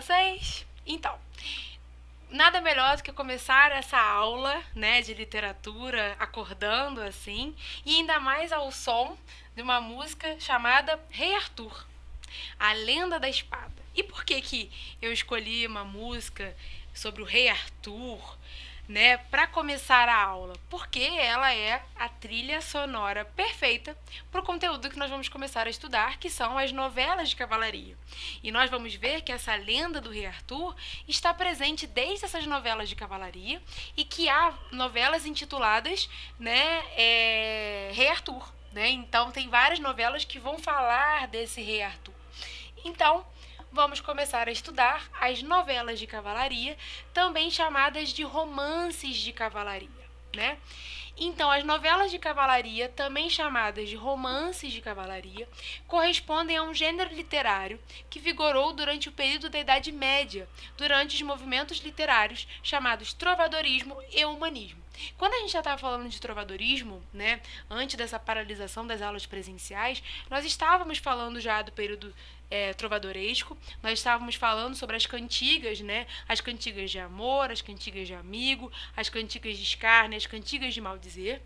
vocês? Então, nada melhor do que começar essa aula, né, de literatura acordando assim, e ainda mais ao som de uma música chamada Rei Arthur, a Lenda da Espada. E por que que eu escolhi uma música sobre o Rei Arthur, né, para começar a aula? Porque ela é a trilha sonora perfeita para o conteúdo que nós vamos começar a estudar, que são as novelas de cavalaria. E nós vamos ver que essa lenda do Rei Arthur está presente desde essas novelas de cavalaria e que há novelas intituladas, né, Rei Arthur, né? Então tem várias novelas que vão falar desse Rei Arthur. Então, vamos começar a estudar as novelas de cavalaria, também chamadas de romances de cavalaria, né? Então, as novelas de cavalaria, também chamadas de romances de cavalaria, correspondem a um gênero literário que vigorou durante o período da Idade Média, durante os movimentos literários chamados trovadorismo e humanismo. Quando a gente já estava falando de trovadorismo, né, antes dessa paralisação das aulas presenciais, nós estávamos falando já do período trovadoresco, nós estávamos falando sobre as cantigas, né, as cantigas de amor, as cantigas de amigo, as cantigas de escárnio, as cantigas de maldizer.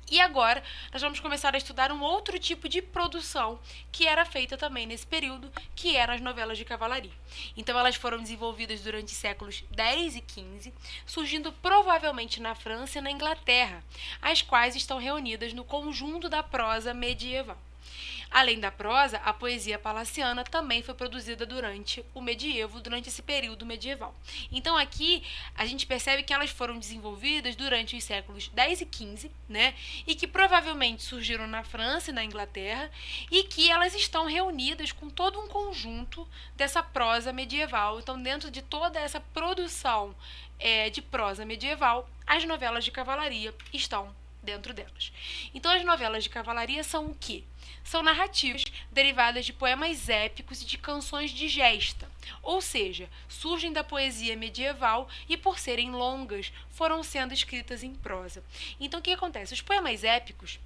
E agora nós vamos começar a estudar um outro tipo de produção que era feita também nesse período, que eram as novelas de cavalaria. Então elas foram desenvolvidas durante os séculos X e XV, surgindo provavelmente na França e na Inglaterra, as quais estão reunidas no conjunto da prosa medieval. Além da prosa, a poesia palaciana também foi produzida durante o medievo, durante esse período medieval. Então aqui a gente percebe que elas foram desenvolvidas durante os séculos X e XV, né? E que provavelmente surgiram na França e na Inglaterra e que elas estão reunidas com todo um conjunto dessa prosa medieval. Então, dentro de toda essa produção de prosa medieval, as novelas de cavalaria estão dentro delas. Então, as novelas de cavalaria são o quê? São narrativas derivadas de poemas épicos e de canções de gesta, ou seja, surgem da poesia medieval e, por serem longas, foram sendo escritas em prosa. Então, o que acontece? Os poemas épicos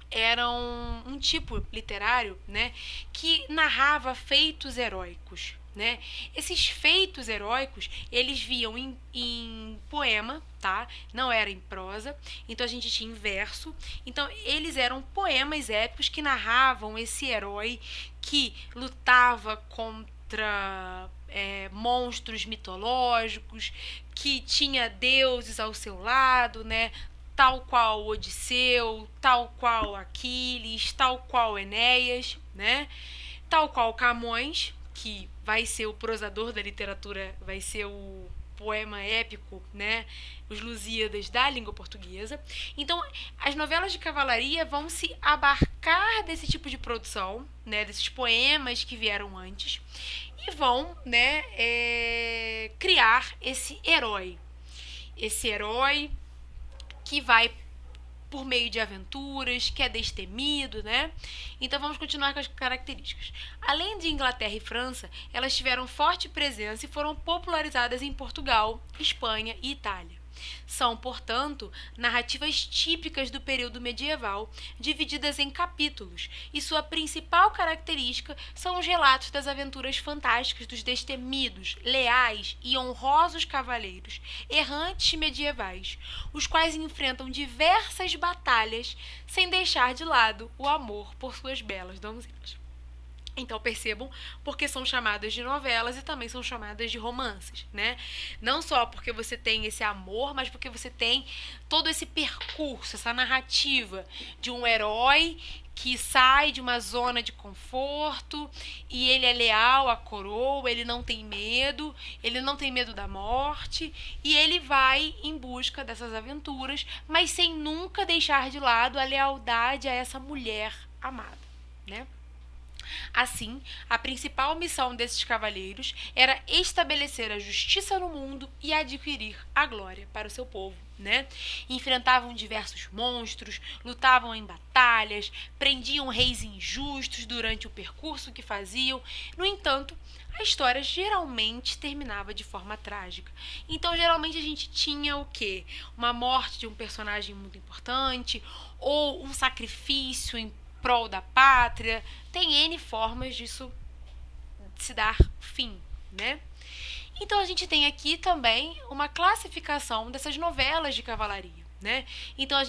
eram um tipo literário, né, que narrava feitos heróicos. Né? Esses feitos heróicos, eles viam em poema, tá? Não era em prosa, então a gente tinha em verso. Então eles eram poemas épicos que narravam esse herói que lutava contra monstros mitológicos, que tinha deuses ao seu lado, né? Tal qual Odisseu, tal qual Aquiles, tal qual Enéas, né? Tal qual Camões, que vai ser o prosador da literatura, vai ser o poema épico, né? Os Lusíadas da língua portuguesa. Então, as novelas de cavalaria vão se abarcar desse tipo de produção, né? Desses poemas que vieram antes e vão, né? Criar esse herói. Esse herói que vai por meio de aventuras, que é destemido, né? Então vamos continuar com as características. Além de Inglaterra e França, elas tiveram forte presença e foram popularizadas em Portugal, Espanha e Itália. São, portanto, narrativas típicas do período medieval, divididas em capítulos, e sua principal característica são os relatos das aventuras fantásticas dos destemidos, leais e honrosos cavaleiros, errantes medievais, os quais enfrentam diversas batalhas sem deixar de lado o amor por suas belas donzelas. Então percebam porque são chamadas de novelas e também são chamadas de romances, né? Não só porque você tem esse amor, mas porque você tem todo esse percurso, essa narrativa de um herói que sai de uma zona de conforto e ele é leal à coroa, ele não tem medo da morte e ele vai em busca dessas aventuras, mas sem nunca deixar de lado a lealdade a essa mulher amada, né? Assim, a principal missão desses cavaleiros era estabelecer a justiça no mundo e adquirir a glória para o seu povo, né? Enfrentavam diversos monstros, lutavam em batalhas, prendiam reis injustos durante o percurso que faziam. No entanto, a história geralmente terminava de forma trágica. Então, geralmente a gente tinha o quê? Uma morte de um personagem muito importante ou um sacrifício em prol da pátria. Tem N formas disso se dar fim, né? Então a gente tem aqui também uma classificação dessas novelas de cavalaria. Né? Então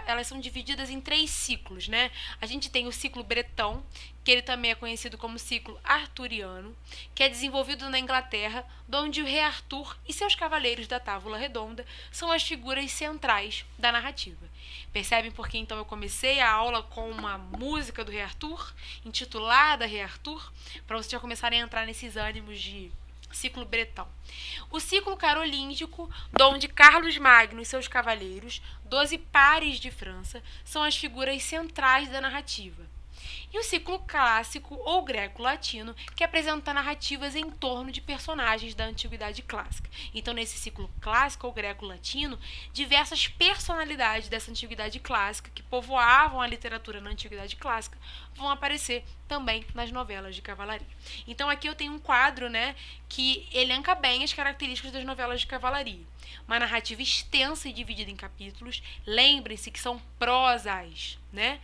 elas são divididas em 3 ciclos, né? A gente tem o ciclo bretão, que ele também é conhecido como ciclo arturiano, que é desenvolvido na Inglaterra, onde o rei Arthur e seus cavaleiros da Távola Redonda são as figuras centrais da narrativa. Percebem por que então eu comecei a aula com uma música do rei Arthur, intitulada Rei Arthur, para vocês já começarem a entrar nesses ânimos de ciclo bretão. O ciclo carolíngico, onde Carlos Magno e seus cavaleiros, 12 pares de França, são as figuras centrais da narrativa. E o ciclo clássico ou greco-latino, que apresenta narrativas em torno de personagens da antiguidade clássica. Então, nesse ciclo clássico ou greco-latino, diversas personalidades dessa antiguidade clássica que povoavam a literatura na antiguidade clássica vão aparecer também nas novelas de cavalaria. Então, aqui eu tenho um quadro, né, que elenca bem as características das novelas de cavalaria. Uma narrativa extensa e dividida em capítulos. Lembrem-se que são prosas, né?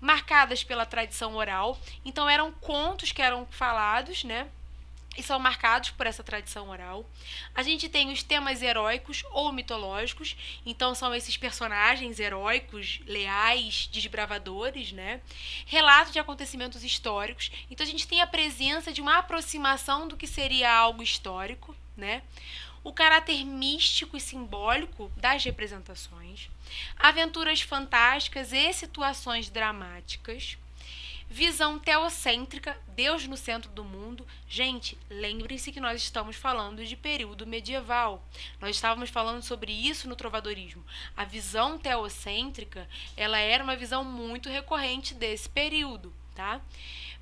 Marcadas pela tradição oral. Então eram contos que eram falados, né? E são marcados por essa tradição oral. A gente tem os temas heróicos ou mitológicos. Então são esses personagens heróicos, leais, desbravadores, né? Relatos de acontecimentos históricos. Então a gente tem a presença de uma aproximação do que seria algo histórico, né? O caráter místico e simbólico das representações, aventuras fantásticas e situações dramáticas, visão teocêntrica, Deus no centro do mundo. Gente, lembrem-se que nós estamos falando de período medieval. Nós estávamos falando sobre isso no trovadorismo. A visão teocêntrica, ela era uma visão muito recorrente desse período, tá?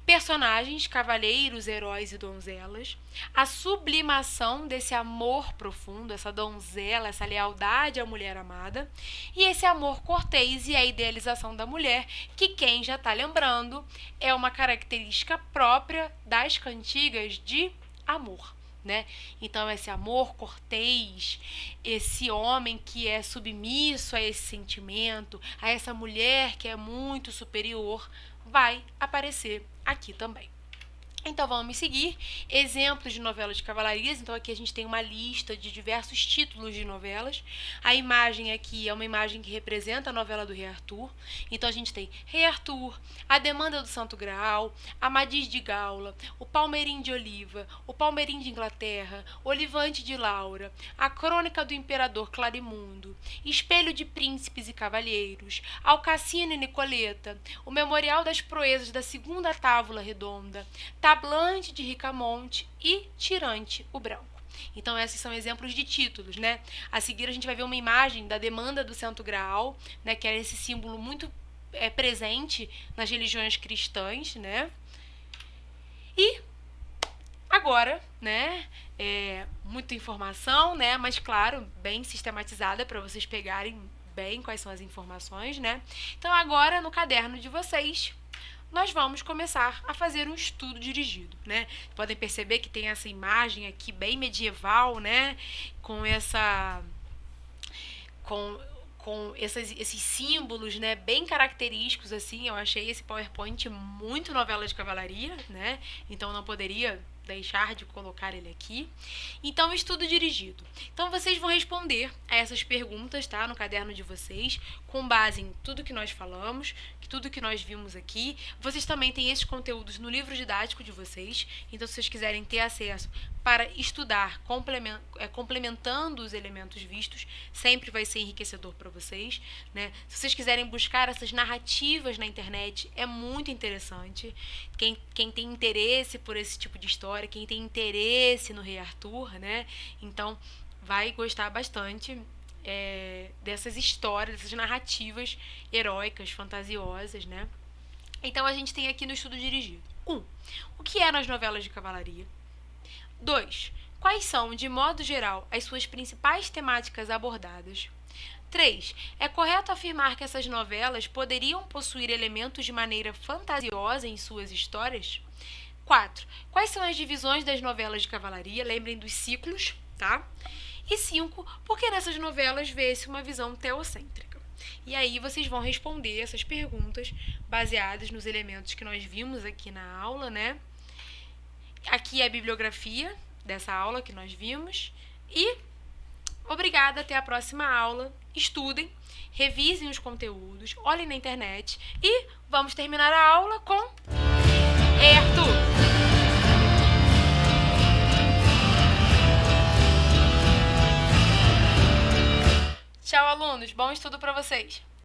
Personagens, cavaleiros, heróis e donzelas, a sublimação desse amor profundo, essa donzela, essa lealdade à mulher amada, e esse amor cortês e a idealização da mulher, que quem já está lembrando é uma característica própria das cantigas de amor. Né? Então esse amor cortês, esse homem que é submisso a esse sentimento, a essa mulher que é muito superior, vai aparecer aqui também. Então vamos me seguir. Exemplos de novelas de cavalarias. Então aqui a gente tem uma lista de diversos títulos de novelas. A imagem aqui é uma imagem que representa a novela do Rei Arthur. Então a gente tem Rei Arthur, A Demanda do Santo Graal, Amadis de Gaula, O Palmeirim de Oliva, O Palmeirim de Inglaterra, Olivante de Laura, A Crônica do Imperador Clarimundo, Espelho de Príncipes e Cavalheiros, Alcassino e Nicoleta, O Memorial das Proezas da Segunda Távola Redonda, Tablante de Ricamonte e Tirante o Branco. Então esses são exemplos de títulos, né? A seguir a gente vai ver uma imagem da Demanda do Santo Graal, né, que era esse símbolo muito presente nas religiões cristãs, né? E agora, né, muita informação, né, mas claro, bem sistematizada para vocês pegarem bem quais são as informações, né? Então agora no caderno de vocês nós vamos começar a fazer um estudo dirigido, né? Podem perceber que tem essa imagem aqui bem medieval, né? Com esses símbolos, né, bem característicos, assim. Eu achei esse PowerPoint muito novela de cavalaria, né? Então não poderia deixar de colocar ele aqui. Então, estudo dirigido. Então, vocês vão responder a essas perguntas, tá? No caderno de vocês, com base em tudo que nós falamos, tudo que nós vimos aqui. Vocês também têm esses conteúdos no livro didático de vocês. Então, se vocês quiserem ter acesso para estudar complementando os elementos vistos, sempre vai ser enriquecedor para vocês, né? Se vocês quiserem buscar essas narrativas na internet, é muito interessante. Quem tem interesse por esse tipo de história, quem tem interesse no Rei Arthur, né? Então, vai gostar bastante dessas histórias, dessas narrativas heróicas, fantasiosas, né? Então, a gente tem aqui no estudo dirigido. 1. O que eram as novelas de cavalaria? 2. Quais são, de modo geral, as suas principais temáticas abordadas? 3. É correto afirmar que essas novelas poderiam possuir elementos de maneira fantasiosa em suas histórias? 4. Quais são as divisões das novelas de cavalaria? Lembrem dos ciclos, tá? E 5. Por que nessas novelas vê-se uma visão teocêntrica? E aí vocês vão responder essas perguntas baseadas nos elementos que nós vimos aqui na aula, né? Aqui é a bibliografia, dessa aula que nós vimos. E obrigada, até a próxima aula. Estudem, revisem os conteúdos, olhem na internet e vamos terminar a aula com Arthur. Tchau, alunos. Bom estudo para vocês.